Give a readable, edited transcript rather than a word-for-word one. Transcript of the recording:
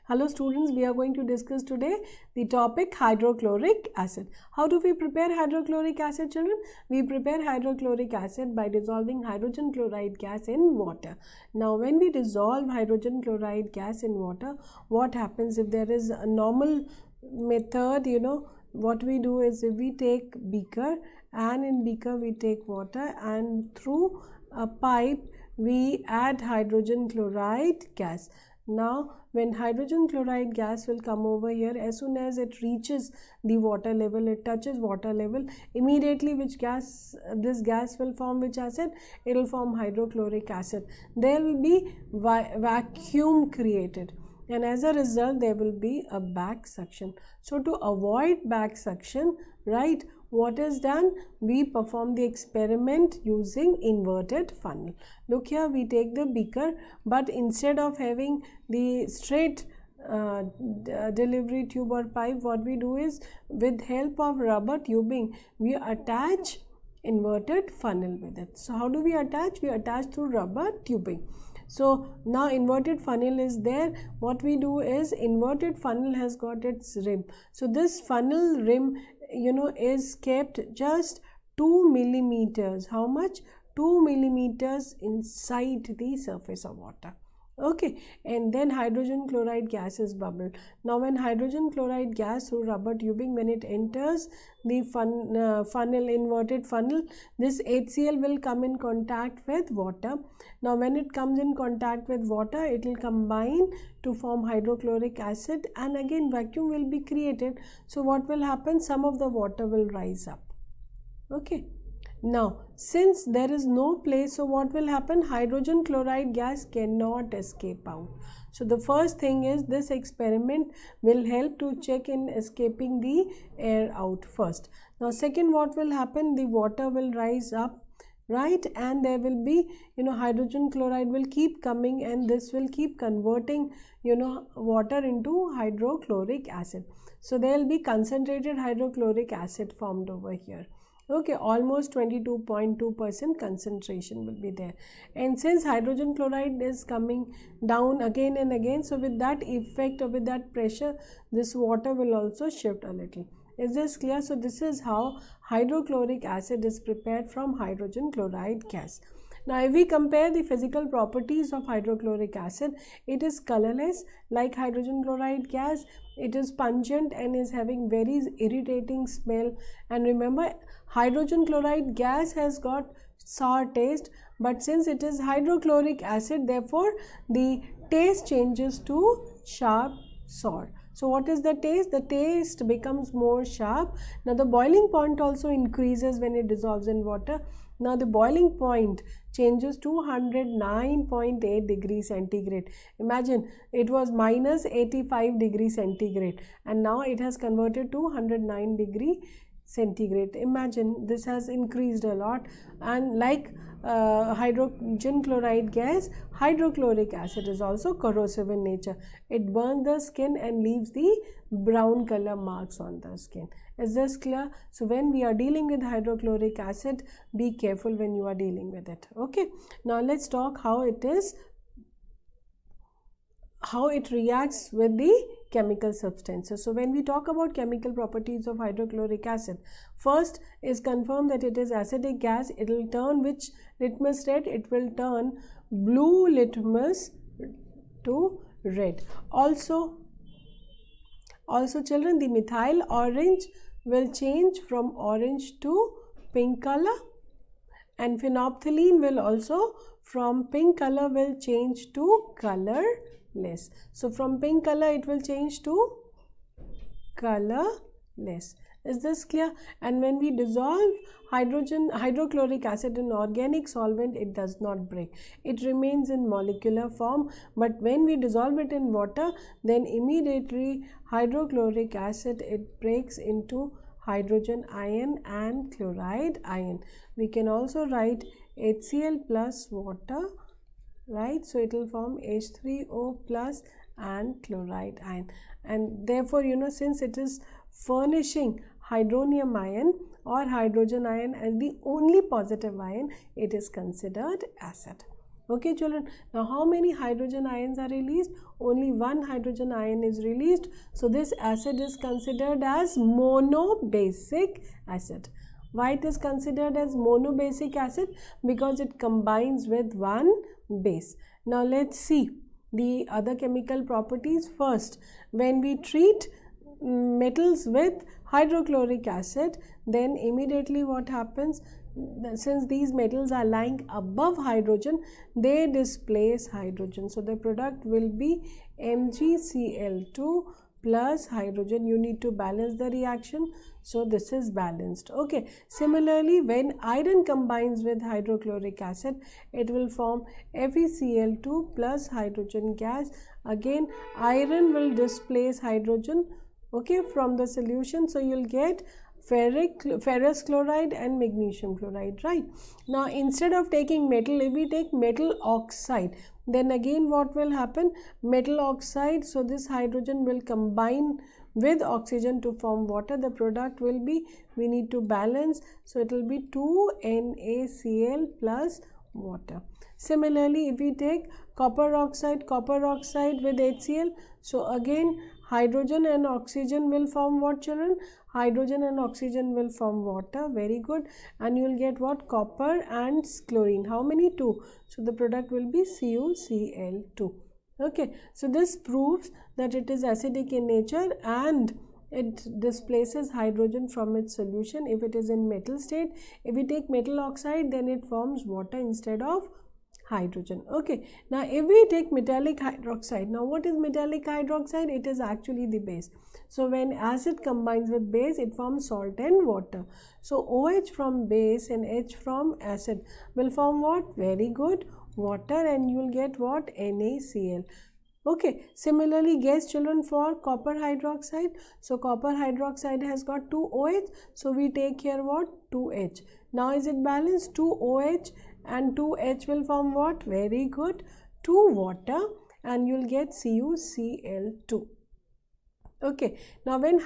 Hello students, we are going to discuss today the topic hydrochloric acid. How do we prepare hydrochloric acid, children? We prepare hydrochloric acid by dissolving hydrogen chloride gas in water. Now when we dissolve hydrogen chloride gas in water, what happens if there is a normal method, what we do is if we take beaker and in beaker we take water and through a pipe we add hydrogen chloride gas. Now when hydrogen chloride gas will come over here, as soon as it reaches the water level, it touches water level, immediately this gas will form which acid? It will form hydrochloric acid. There will be vacuum created, and as a result there will be a back suction. So to avoid back suction, right, what is done? We perform the experiment using inverted funnel. Look here, we take the beaker, but instead of having the straight delivery tube or pipe, what we do is with help of rubber tubing we attach inverted funnel with it. So how do we attach? We attach through rubber tubing. So now inverted funnel is there. What we do is inverted funnel has got its rim. So this funnel rim is kept just 2 millimeters. How much? 2 millimeters inside the surface of water. Okay, and then hydrogen chloride gas is bubbled. Now when hydrogen chloride gas through rubber tubing, when it enters the funnel, inverted funnel, this HCl will come in contact with water. Now when it comes in contact with water, it will combine to form hydrochloric acid, and again vacuum will be created. So what will happen? Some of the water will rise up. Okay. Now, since there is no place, so what will happen? Hydrogen chloride gas cannot escape out. So the first thing is this experiment will help to check in escaping the air out first. Now second, what will happen? The water will rise up, right, and there will be hydrogen chloride will keep coming, and this will keep converting water into hydrochloric acid. So there will be concentrated hydrochloric acid formed over here. Okay, almost 22.2% concentration will be there. And since hydrogen chloride is coming down again and again, so with that effect or with that pressure, this water will also shift a little. Is this clear? So this is how hydrochloric acid is prepared from hydrogen chloride gas. Now if we compare the physical properties of hydrochloric acid, it is colorless like hydrogen chloride gas. It is pungent and is having very irritating smell. And remember, hydrogen chloride gas has got sour taste, but since it is hydrochloric acid, therefore the taste changes to sharp sour. So what is the taste? The taste becomes more sharp. Now the boiling point also increases when it dissolves in water. Now the boiling point changes to 109.8 degrees centigrade. Imagine, it was minus 85 degrees centigrade and now it has converted to 109 degree centigrade. Imagine, this has increased a lot. And like hydrogen chloride gas, hydrochloric acid is also corrosive in nature. It burns the skin and leaves the brown color marks on the skin. Is this clear? So when we are dealing with hydrochloric acid, be careful when you are dealing with it. Okay, now let's talk how it reacts with the chemical substances. So when we talk about chemical properties of hydrochloric acid, first is confirmed that it is acidic gas. It will turn which litmus red? It will turn blue litmus to red. Also children, the methyl orange will change from orange to pink color, and phenolphthalein will also from pink color will change to colorless. So from pink color it will change to colorless. Is this clear? And when we dissolve hydrochloric acid in organic solvent, it does not break. It remains in molecular form, but when we dissolve it in water, then immediately hydrochloric acid, it breaks into hydrogen ion and chloride ion. We can also write HCl plus water, right? So it will form H3O plus and chloride ion, and therefore since it is furnishing hydronium ion or hydrogen ion as the only positive ion, it is considered acid. Okay children, now how many hydrogen ions are released? Only one hydrogen ion is released. So this acid is considered as monobasic acid. Why it is considered as monobasic acid? Because it combines with one base. Now let's see the other chemical properties. First, when we treat metals with hydrochloric acid, then immediately what happens? Since these metals are lying above hydrogen, they displace hydrogen. So the product will be MgCl2 plus hydrogen. You need to balance the reaction. So this is balanced. Okay. Similarly, when iron combines with hydrochloric acid, it will form FeCl2 plus hydrogen gas. Again, iron will displace hydrogen, okay, from the solution. So you'll get ferrous chloride and magnesium chloride, right? Now instead of taking metal, if we take metal oxide, then again what will happen? Metal oxide, so this hydrogen will combine with oxygen to form water. The product will be, we need to balance, so it will be 2NaCl plus water. Similarly, if we take copper oxide with HCl, so again hydrogen and oxygen will form what, children? Hydrogen and oxygen will form water. Very good. And you will get what? Copper and chlorine. How many? 2. So the product will be CuCl2. Okay. So this proves that it is acidic in nature and it displaces hydrogen from its solution if it is in metal state. If we take metal oxide, then it forms water instead of hydrogen. Okay. Now if we take metallic hydroxide, now what is metallic hydroxide? It is actually the base. So when acid combines with base, it forms salt and water. So OH from base and H from acid will form what? Very good, water, and you will get what? NaCl. Okay. Similarly, guess children for copper hydroxide. So copper hydroxide has got 2 OH. So we take here what? 2H. Now is it balanced? 2 OH and 2H will form what? Very good, 2 water, and you will get CuCl2. Okay. Now when